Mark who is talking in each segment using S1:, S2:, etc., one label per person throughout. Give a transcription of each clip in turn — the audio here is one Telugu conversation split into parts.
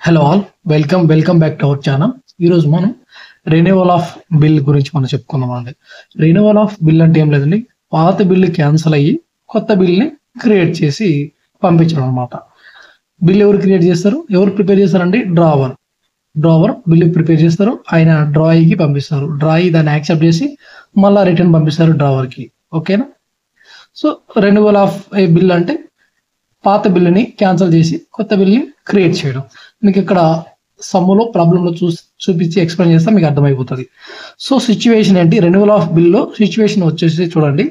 S1: Hello all welcome back to our channel. ఈరోజు మనం రెన్యువల్ ఆఫ్ బిల్ గురించి మనం చెప్పుకుందాం అండి. రెన్యువల్ ఆఫ్ బిల్ అంటే ఏం లేదండి, పాత బిల్లు క్యాన్సిల్ అయ్యి కొత్త బిల్ని క్రియేట్ చేసి పంపించడం అనమాట. బిల్ ఎవరు క్రియేట్ చేస్తారు, ఎవరు ప్రిపేర్ చేస్తారండి? డ్రావర్ బిల్లు ప్రిపేర్ చేస్తారు, ఆయన డ్రాయికి పంపిస్తారు, డ్రాయి దాన్ని యాక్సెప్ట్ చేసి మళ్ళీ రిటర్న్ పంపిస్తారు డ్రావర్కి. ఓకేనా? So renewal of A bill అంటే పాత బిల్లుని క్యాన్సిల్ చేసి కొత్త బిల్ని క్రియేట్ చేయడం. మీకు ఇక్కడ సమ్ములో ప్రాబ్లంలో చూపించి ఎక్స్ప్లెయిన్ చేస్తే మీకు అర్థమైపోతుంది. సో సిచ్యువేషన్ ఏంటి, రెన్యువల్ ఆఫ్ బిల్లో సిచ్యువేషన్ వచ్చేసి చూడండి,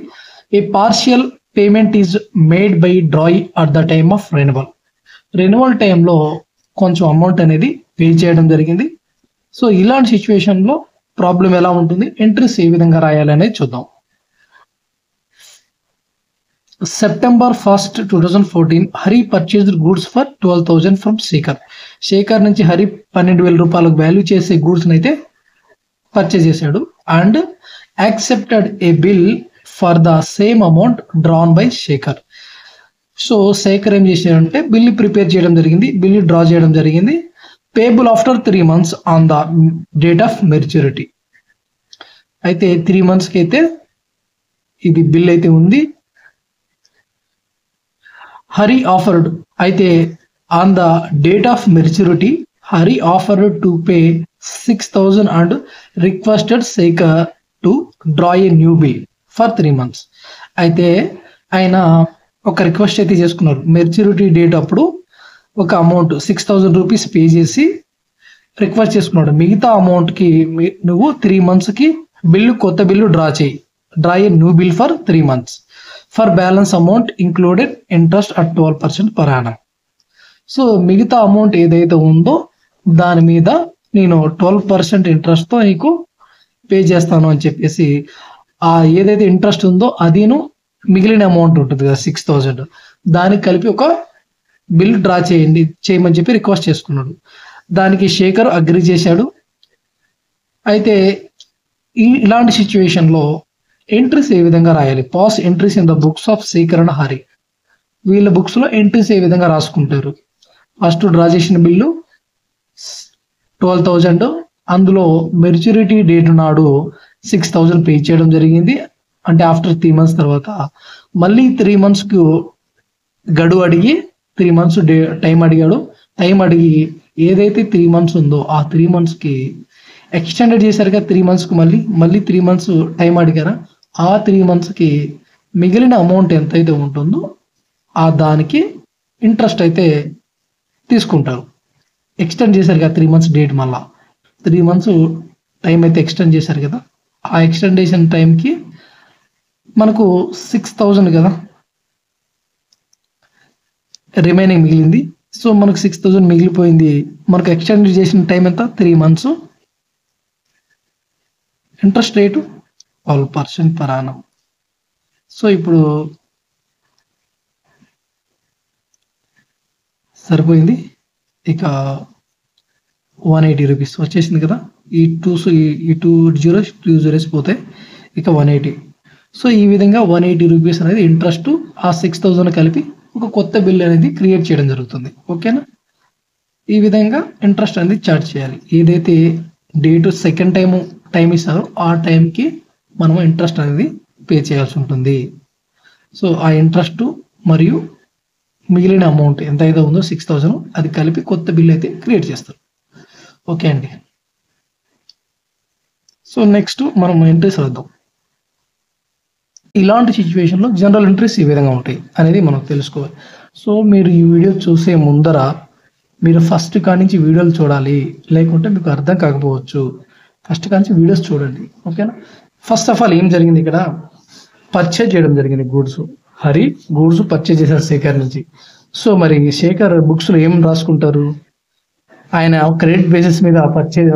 S1: a partial payment is made by drawee at the time of renewal టైంలో కొంచెం అమౌంట్ అనేది పే చేయడం జరిగింది. సో ఇలాంటి సిచ్యువేషన్లో ప్రాబ్లం ఎలా ఉంటుంది, ఎంట్రీస్ ఏ విధంగా రాయాలి అనేది చూద్దాం. September 1st, 2014 Hari purchased goods for 12,000 from Shekhar నుంచి హరి 12,000 రూపాయలకు వాల్యూ చేసే గూడ్స్ అయితే పర్చేజ్ చేశాడు and accepted a bill for the same amount drawn by Shekhar. So Shekhar ఏం చేశాడంటే బిల్ ప్రిపేర్ చేయడం జరిగింది, బిల్ డ్రా చేయడం జరిగింది, payable after 3 months on the date of maturity. అయితే 3 months కి అయితే ఇది బిల్ అయితే ఉంది. హరి ఆఫర్డ్ అయితే on the date of maturity Hari offered to pay 6,000 and requested Shekhar to draw a new bill for 3 months. అయితే ఆయన ఒక రిక్వెస్ట్ అయితే చేసుకున్నారు, మెచ్యూరిటీ డేట్ అప్పుడు ఒక అమౌంట్ 6,000 రూపీస్ పే చేసి రిక్వెస్ట్ చేసుకున్నాడు, మిగతా అమౌంట్కి నువ్వు 3 monthsకి కొత్త bill draw a new bill for 3 months for balance amount included interest at 12% per annum. So మిగతా అమౌంట్ ఏదైతే ఉందో దాని మీద నేను 12% ఇంట్రెస్ట్తో నీకు పే చేస్తాను అని చెప్పేసి ఆ ఏదైతే ఇంట్రెస్ట్ ఉందో అదిను మిగిలిన అమౌంట్ ఉంటుంది కదా 6,000, దానికి కలిపి ఒక బిల్ డ్రా చేయమని చెప్పి రిక్వెస్ట్ చేసుకున్నాడు. దానికి శేఖర్ అగ్రి చేశాడు. అయితే ఇలాంటి సిచ్యువేషన్లో ఎంట్రీస్ ఏ విధంగా రాయాలి, pass entries in the books of Shekhar and Hari. వీళ్ళ బుక్స్లో ఎంట్రీస్ ఏ విధంగా రాసుకుంటారు, ఫస్ట్ డ్రా చేసిన బిల్లు 12,000, అందులో మెచ్యూరిటీ డేట్ నాడు 6,000 పే చేయడం జరిగింది. అంటే ఆఫ్టర్ 3 months తర్వాత మళ్ళీ 3 monthsకు గడువు అడిగి 3 months టైం అడిగాడు. టైం అడిగి ఏదైతే 3 months ఉందో ఆ 3 monthsకి ఎక్స్టెండెడ్ చేశారుగా 3 monthsకు మళ్ళీ 3 months టైం అడిగారా, ఆ 3 monthsకి మిగిలిన అమౌంట్ ఎంతైతే ఉంటుందో ఆ దానికి ఇంట్రెస్ట్ అయితే తీసుకుంటారు. ఎక్స్టెండ్ చేశారు కదా 3 months డేట్, మళ్ళా 3 months టైం అయితే ఎక్స్టెండ్ చేశారు కదా, ఆ ఎక్స్టెండేషన్ టైంకి మనకు 6,000 కదా రిమైనింగ్ మిగిలింది. సో మనకు 6,000 మిగిలిపోయింది, మనకు ఎక్స్టెండ్ చేసిన టైం ఎంత 3 months, interest rate 12% per annum. So ఇప్పుడు సరిపోయింది, ఇక 180 రూపీస్ వచ్చేసింది కదా, ఈ 2 zeros పోతే ఇక 180. సో ఈ విధంగా 180 రూపీస్ అనేది ఇంట్రెస్ట్ ఆ 6,000 కలిపి ఒక కొత్త బిల్ అనేది క్రియేట్ చేయడం జరుగుతుంది. ఓకేనా? ఈ విధంగా ఇంట్రెస్ట్ అనేది చార్జ్ చేయాలి. ఏదైతే డేటు సెకండ్ టైం ఇస్తారో ఆ టైంకి మనము ఇంట్రెస్ట్ అనేది పే చేయాల్సి ఉంటుంది. సో ఆ ఇంట్రెస్ట్ మరియు మిగిలిన అమౌంట్ ఎంత అయితే ఉందో 6,000 అది కలిపి కొత్త బిల్ అయితే క్రియేట్ చేస్తారు. ఓకే అండి. సో నెక్స్ట్ మనం ఎంట్రీస్ రాద్దాం. ఇలాంటి సిచ్యువేషన్లో జనరల్ ఎంట్రీస్ ఈ విధంగా ఉంటాయి అనేది మనం తెలుసుకోవాలి. సో మీరు ఈ వీడియో చూసే ముందర మీరు ఫస్ట్ కానించి వీడియోలు చూడాలి, లేకుంటే మీకు అర్థం కాకపోవచ్చు. ఫస్ట్ కానించి వీడియోస్ చూడండి. ఓకేనా? ఫస్ట్ ఆఫ్ ఆల్ ఏం జరిగింది, ఇక్కడ పర్చేజ్ చేయడం జరిగింది గూడ్స్. హరి గూడ్స్ పర్చేజ్ చేశారు శేఖర్ నుంచి. సో మరి శేఖర్ బుక్స్లో ఏం రాసుకుంటారు, ఆయన క్రెడిట్ బేసిస్ మీద పర్చేజ్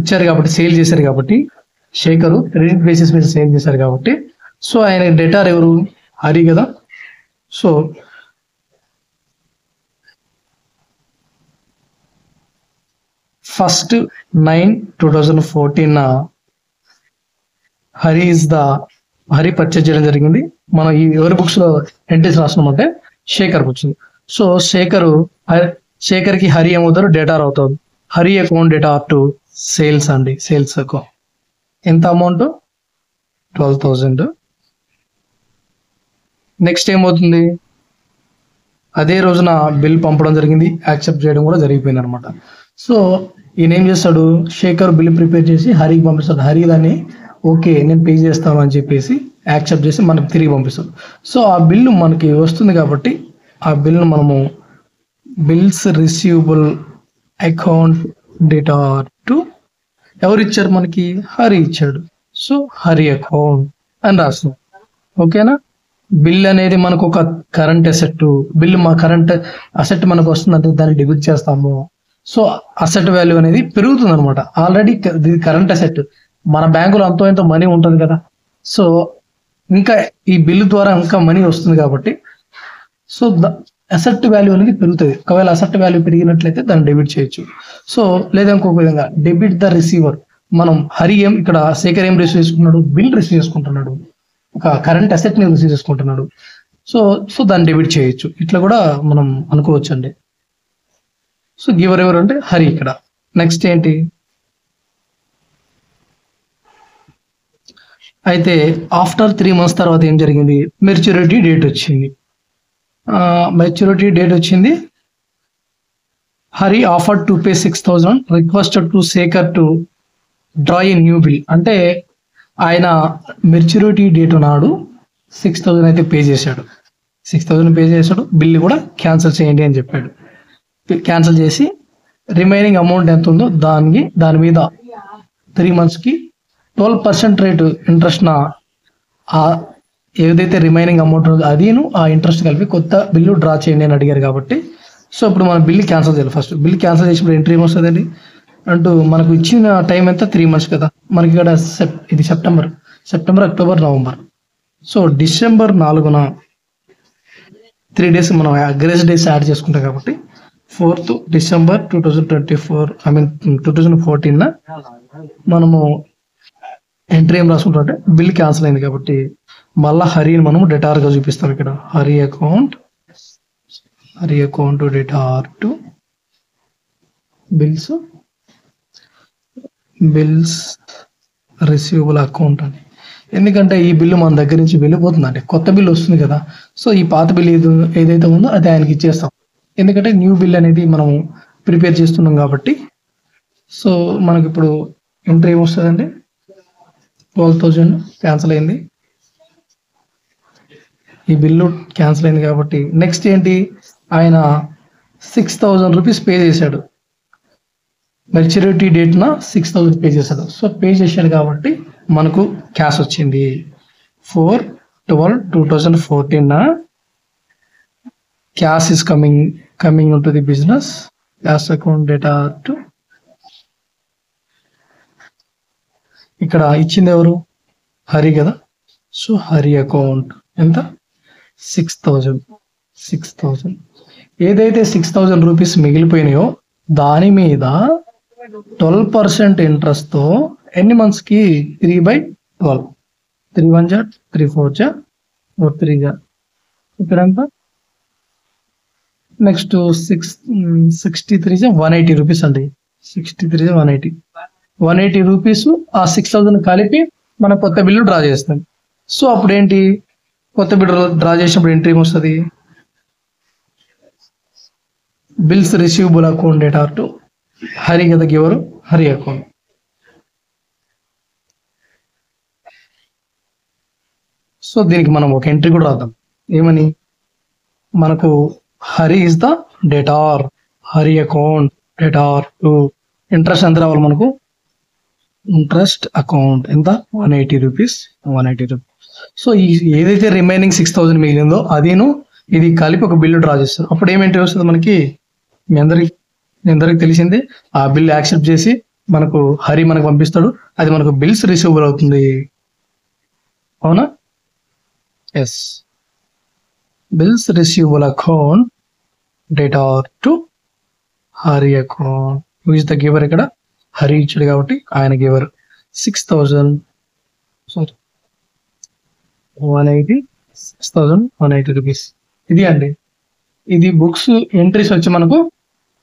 S1: ఇచ్చారు కాబట్టి, సేల్ చేశారు కాబట్టి, శేఖర్ క్రెడిట్ బేసిస్ మీద సేల్ చేశారు కాబట్టి, సో ఆయన డెటార్ ఎవరు, హరి కదా. సో ఫస్ట్ 9/2014 హరి పర్చేజ్ చేయడం జరిగింది. మనం ఈ ఎవరి బుక్స్ లో ఎంట్రీస్ రాస్తున్నామంటే శేఖర్ బుక్స్. సో శేఖర్ శేఖర్కి హరి ఏమవుతారు, డేటార్ అవుతారు. Hari account debtor to sales అండి, సేల్స్ అకౌంట్. ఎంత అమౌంట్, 12,000. నెక్స్ట్ ఏమవుతుంది, అదే రోజున బిల్ పంపడం జరిగింది, యాక్సెప్ట్ చేయడం కూడా జరిగిపోయింది అనమాట. సో ఈయన ఏం చేస్తాడు, శేఖర్ బిల్ ప్రిపేర్ చేసి హరికి పంపిస్తాడు. హరి దాన్ని ఓకే నేను పే చేస్తాను అని చెప్పేసి యాక్సెప్ట్ చేసి మనకు తిరిగి పంపిస్తాడు. సో ఆ బిల్లు మనకి వస్తుంది కాబట్టి ఆ బిల్ను మనము bills receivable account data to ఎవరు ఇచ్చారు మనకి, హరి ఇచ్చాడు. సో హరి అకౌంట్ అని రాస్తాం. ఓకేనా. బిల్ అనేది మనకు ఒక కరెంట్ అసెట్. బిల్ మా కరెంట్ అసెట్ మనకు వస్తుందంటే దాన్ని డెబిట్ చేస్తాము. సో అసెట్ వాల్యూ అనేది పెరుగుతుంది అనమాట. ఆల్రెడీ కరెంట్ అసెట్, మన బ్యాంకులో అంతో ఎంతో మనీ ఉంటుంది కదా. సో ఇంకా ఈ బిల్లు ద్వారా ఇంకా మనీ వస్తుంది కాబట్టి సో అసెట్ వాల్యూ అనేది పెరుగుతుంది. ఒకవేళ అసెట్ వాల్యూ పెరిగినట్లయితే దాన్ని డెబిట్ చేయొచ్చు. సో లేదా ఇంకొక విధంగా డెబిట్ ద రిసీవర్. మనం హరి ఏం ఇక్కడ శేఖర్ ఏం రిసీవ్ చేసుకుంటున్నాడు, బిల్ రిసీవ్ చేసుకుంటున్నాడు, ఒక కరెంట్ అసెట్ ని రిసీవ్ చేసుకుంటున్నాడు. సో సో దాన్ని డెబిట్ చేయొచ్చు. ఇట్లా కూడా మనం అనుకోవచ్చు అండి. సో గివర్ ఎవరు అంటే హరి ఇక్కడ. నెక్స్ట్ ఏంటి, అయితే ఆఫ్టర్ 3 months తర్వాత ఏం జరిగింది, మెచ్యూరిటీ డేట్ వచ్చింది. మెచ్యూరిటీ డేట్ వచ్చింది. Hari offered to pay 6,000, requested to Shekhar to draw a new bill. అంటే ఆయన మెచ్యూరిటీ డేట్ నాడు 6,000 అయితే పే చేశాడు. 6,000 పే చేశాడు. బిల్లు కూడా క్యాన్సిల్ చేయండి అని చెప్పాడు. క్యాన్సిల్ చేసి రిమైనింగ్ అమౌంట్ ఎంత ఉందో దాని మీద 3 monthsకి 12% రేటు ఇంట్రెస్ట్ ఏదైతే రిమైనింగ్ అమౌంట్ ఉందో అదిను ఆ ఇంట్రెస్ట్ కలిపి కొత్త బిల్లు డ్రా చేయండి అని అడిగారు కాబట్టి సో ఇప్పుడు మనం బిల్లు క్యాన్సిల్ చేయాలి. ఫస్ట్ బిల్ క్యాన్సిల్ చేసినప్పుడు ఎంట్రీ ఏమొస్తుందండి అంటూ మనకు ఇచ్చిన టైం ఎంత 3 months కదా. మనకి ఇక్కడ ఇది September, October, November. So December 4న 3 days మనం గ్రేస్ డేస్ యాడ్ చేసుకుంటాం కాబట్టి 4th December 2024 2014 మనము ఎంట్రీ ఏం రాసుకుంటాం అంటే బిల్ క్యాన్సిల్ అయింది కాబట్టి మళ్ళీ హరిని మనము డేటార్గా చూపిస్తాం. ఇక్కడ Hari account debtor to bills receivable account అని. ఎందుకంటే ఈ బిల్లు మన దగ్గర నుంచి వెళ్ళిపోతుంది, అంటే కొత్త బిల్ వస్తుంది కదా. సో ఈ పాత బిల్ ఏదైతే ఉందో అది ఆయనకి ఇచ్చేస్తాం. ఎందుకంటే న్యూ బిల్ అనేది మనం ప్రిపేర్ చేస్తున్నాం కాబట్టి. సో మనకి ఇప్పుడు ఎంట్రీ ఏమొస్తుందండి, 12,000 క్యాన్సిల్ అయింది. ఈ బిల్లు క్యాన్సిల్ అయింది కాబట్టి నెక్స్ట్ ఏంటి, ఆయన 6,000 రూపీస్ పే చేశాడు. మెచ్యూరిటీ డేట్న 6,000 పే చేశాడు. సో పే చేశాడు కాబట్టి మనకు క్యాష్ వచ్చింది. 4/12/2014 cash is coming to the business. Cash account data to ఇక్కడ ఇచ్చింది ఎవరు, హరి కదా. సో హరి అకౌంట్ ఎంత, 6,000. ఏదైతే 6,000 రూపీస్ మిగిలిపోయినాయో దాని మీద 12% ఇంట్రెస్ట్తో ఎన్ని మంత్స్కి, 3/12. 3 1 3 4 4 3 ఇక్కడ ఎంత, నెక్స్ట్ 63 180 రూపీస్ అండి. 63 180 రూపీస్ ఆ 6,000 కలిపి మన కొత్త బిల్లు డ్రా చేస్తాం. సో అప్పుడు ఏంటి, కొత్త బిల్లు డ్రా చేసినప్పుడు ఎంట్రీ ఏమొస్తుంది, bills receivable account data to Hari కదా గివరు, హరి అకౌంట్. సో దీనికి మనం ఒక ఎంట్రీ కూడా రాద్దాం. ఏమని, మనకు Hari is the debtor, Hari account debtor to interest ఎంత రావాలి మనకు, ఇంట్రెస్ట్ అకౌంట్ ఎంత, 180 రూపీస్. సో ఈ ఏదైతే రిమైనింగ్ 6,000 మిగిలిందో అదేను ఇది కలిపి ఒక బిల్లు డ్రా చేస్తారు. అప్పుడు ఏం ఎంట్రీ వస్తుంది మనకి, మీ అందరికి తెలిసిందే. ఆ బిల్ యాక్సెప్ట్ చేసి మనకు హరి మనకు పంపిస్తాడు. అది మనకు బిల్స్ రిసీవబుల్ అవుతుంది, అవునా. Yes, bills receivable account data to Hari account. Who is the giver, ఇక్కడ హరి ఇచ్చాడు కాబట్టి ఆయన గివర్. 6,180 రూపీస్. ఇది అండి, ఇది బుక్స్ ఎంట్రీస్ వచ్చి మనకు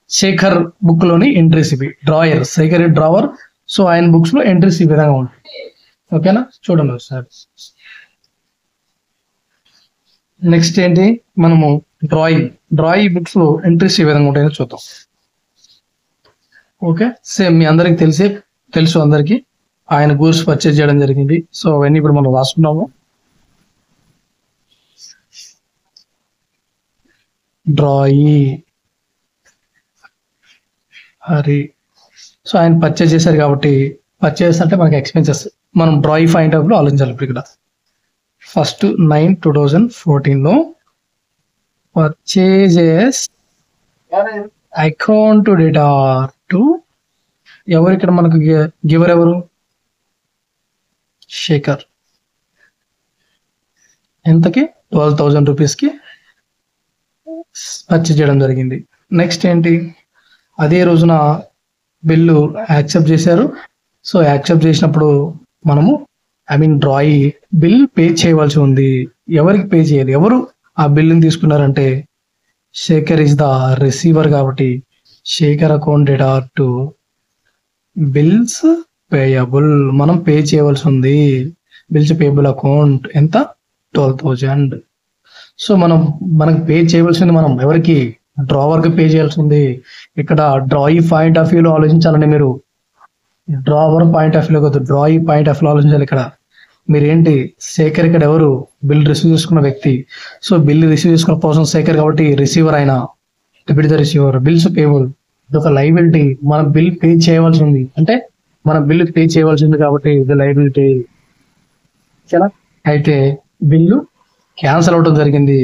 S1: శేఖర్ బుక్ లోని ఎంట్రీస్ ఇవి. Drawer, Shekhar drawer. సో ఆయన బుక్స్ లో ఎంట్రీస్ ఈ విధంగా ఉంటాయి. ఓకేనా, చూడండి ఒకసారి. నెక్స్ట్ ఏంటి, మనము డ్రాయింగ్ బుక్స్ లో ఎంట్రీస్ ఏ విధంగా ఉంటాయో చూద్దాం. ఓకే, సేమ్ మీ అందరికి తెలుసు అందరికి ఆయన గూడ్స్ పర్చేజ్ చేయడం జరిగింది. సో అవన్నీ ఇప్పుడు మనం రాసుకున్నాము. డ్రాయి హరి. సో ఆయన పర్చేజ్ చేశారు కాబట్టి పర్చేజ్ అంటే మనకి ఎక్స్పెన్సెస్. మనం డ్రాయి పాయింట్ ఆఫ్ లో ఆలోచించాలి. ఇప్పుడు ఇక్కడ ఫస్ట్ 9/2014 లో పర్చేజెస్ అకౌంట్ డేటా టు ఎవరు ఇక్కడ మనకు గివర్ ఎవరు, శేఖర్. ఎంతకి 12,000 రూపీస్కి పర్చేజ్ చేయడం జరిగింది. నెక్స్ట్ ఏంటి, అదే రోజున బిల్లు యాక్సెప్ట్ చేశారు. సో యాక్సెప్ట్ చేసినప్పుడు మనము డ్రాయి బిల్ పే చేయవలసి ఉంది. ఎవరికి పే చేయాలి, ఎవరు ఆ బిల్లుని తీసుకున్నారంటే శేఖర్ ఇస్ ద రిసీవర్ కాబట్టి Shekhar account data to bills payable. మనం పే చేయవలసి ఉంది. బిల్స్ పేయబుల్ అకౌంట్ ఎంత, 12,000. సో మనకు పే చేయవలసింది మనం ఎవరికి, డ్రావర్ కి పే చేయాల్సి ఉంది. ఇక్కడ డ్రాయి పాయింట్ ఆఫ్ వ్యూలో ఆలోచించాలండి మీరు. డ్రావర్ పాయింట్ ఆఫ్ వ్యూ కాదు, డ్రాయి పాయింట్ ఆఫ్ వ్యూ ఆలోచించాలి. ఇక్కడ మీరేంటి, శేఖర్ ఇక్కడ ఎవరు, బిల్ రిసీవ్ చేసుకున్న వ్యక్తి. సో బిల్ రిసీవ్ చేసుకున్న పర్సన్ శేఖర్ కాబట్టి రిసీవర్ అయినా debit the receiver. Bills payable ఇది ఒక లైబిలిటీ. మనం బిల్ పే చేయవలసి ఉంది అంటే మనం బిల్ పే చేయవలసి ఉంది కాబట్టి ఇది లైబిలిటీ. అయితే బిల్లు క్యాన్సిల్ అవడం జరిగింది.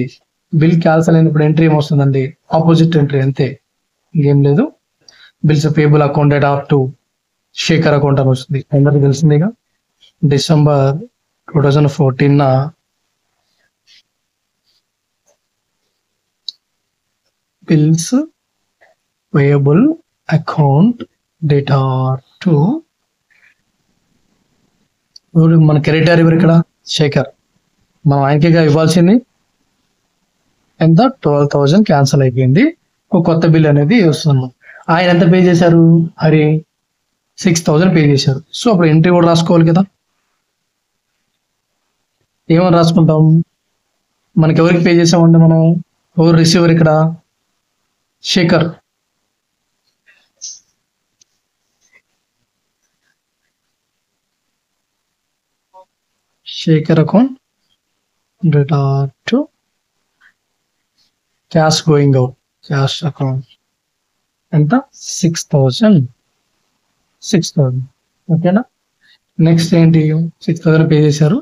S1: బిల్ క్యాన్సిల్ అయినప్పుడు ఎంట్రీ ఏమొస్తుందండి, ఆపోజిట్ ఎంట్రీ, అంతే, ఇంకేం లేదు. Bills payable account data to Shekhar account అని వస్తుంది. అందరికి తెలిసిందిగా. December 2014 bills payable account data to మన క్రెడిటర్ ఎవరు ఇక్కడ, శేఖర్. మనం ఆయనకిగా ఇవ్వాల్సింది ఎంత, 12,000 క్యాన్సిల్ అయిపోయింది. ఒక కొత్త బిల్ అనేది వస్తుంది. ఆయన ఎంత పే చేశారు, హరి 6,000 పే చేశారు. సో అప్పుడు ఎంట్రీ కూడా రాసుకోవాలి కదా. ఏమని రాసుకుంటాం, మనకి ఎవరికి పే చేసామంటే మనం, ఎవరు రిసీవర్ ఇక్కడ, Shekhar. Shekhar account data to cash going out, cash account ఎంత, 6,000. ఓకేనా. నెక్స్ట్ ఏంటి, 6,000 పే చేశారు.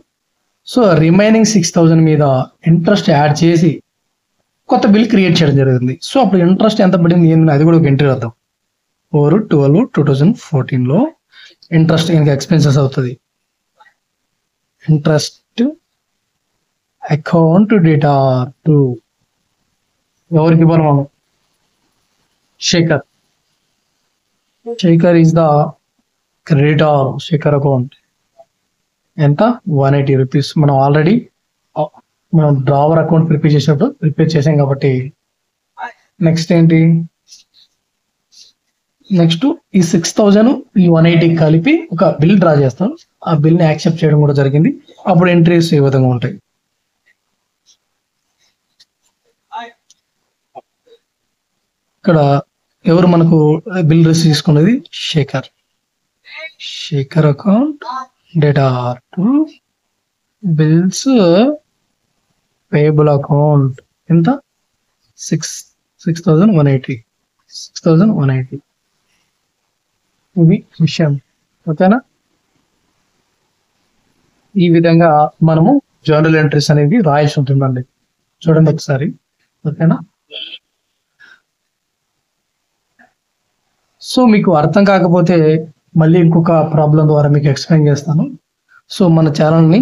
S1: సో రిమైనింగ్ 6,000 మీద ఇంట్రెస్ట్ యాడ్ చేసి కొత్త బిల్ క్రియేట్ చేయడం జరిగింది. సో అప్పుడు ఇంట్రెస్ట్ ఎంత పడింది ఏంటి, అది కూడా ఒక ఎంట్రీ రాద్దాం. 4/12/2014 లో ఇంట్రెస్ట్ ఇంకా ఎక్స్పెన్సెస్ అవుతుంది. ఇంట్రెస్ట్ అకౌంట్ డేటా టు ఎవరికి ఇవ్వాలి మనం, Shekhar. Shekhar is the creditor. Shekhar account ఎంత, 180 రూపీస్. మనం ఆల్రెడీ మనం డ్రావర్ అకౌంట్ ప్రిపేర్ చేసాం కాబట్టి నెక్స్ట్ ఏంటి, నెక్స్ట్ ఈ 6,000 ఈ 180 కలిపి ఒక బిల్ డ్రా చేస్తాం. ఆ బిల్ ని యాక్సెప్ట్ చేయడం కూడా జరిగింది. అప్పుడు ఎంట్రీస్ ఏ విధంగా ఉంటాయి, ఇక్కడ ఎవరు మనకు బిల్ రిసీవ్ చేసుకున్నది, Shekhar account data to bills payable account ఎంత, 6,180. ఇది విషయం. ఓకేనా. ఈ విధంగా మనము జర్నల్ ఎంట్రీస్ అనేవి రాయాల్సి ఉంటుందండి. చూడండి ఒకసారి. ఓకేనా. సో మీకు అర్థం కాకపోతే మళ్ళీ ఇంకొక ప్రాబ్లం ద్వారా మీకు ఎక్స్ప్లెయిన్ చేస్తాను. సో మన ఛానల్ని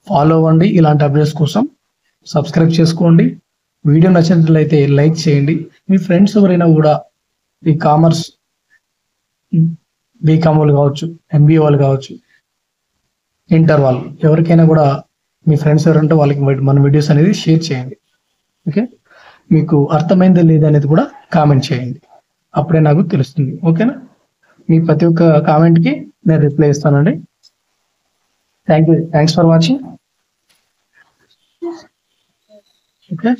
S1: ఫాలో అవ్వండి. ఇలాంటి అప్డేట్స్ కోసం సబ్స్క్రైబ్ చేసుకోండి. వీడియో నచ్చినట్లయితే లైక్ చేయండి. మీ ఫ్రెండ్స్ ఎవరైనా కూడా ఈ కామర్స్ బీకామ్ వాళ్ళు కావచ్చు, ఎంబీఏ వాళ్ళు కావచ్చు, ఇంటర్ వాళ్ళు, ఎవరికైనా కూడా మీ ఫ్రెండ్స్ ఎవరంటే వాళ్ళకి మన వీడియోస్ అనేది షేర్ చేయండి. ఓకే, మీకు అర్థమైందా లేదా అనేది కూడా కామెంట్ చేయండి. అప్పుడే నాకు తెలుస్తుంది. ఓకేనా? మీ ప్రతి ఒక్క కామెంట్కి నేను రిప్లై ఇస్తానండి. Thanks for watching. ఓకే.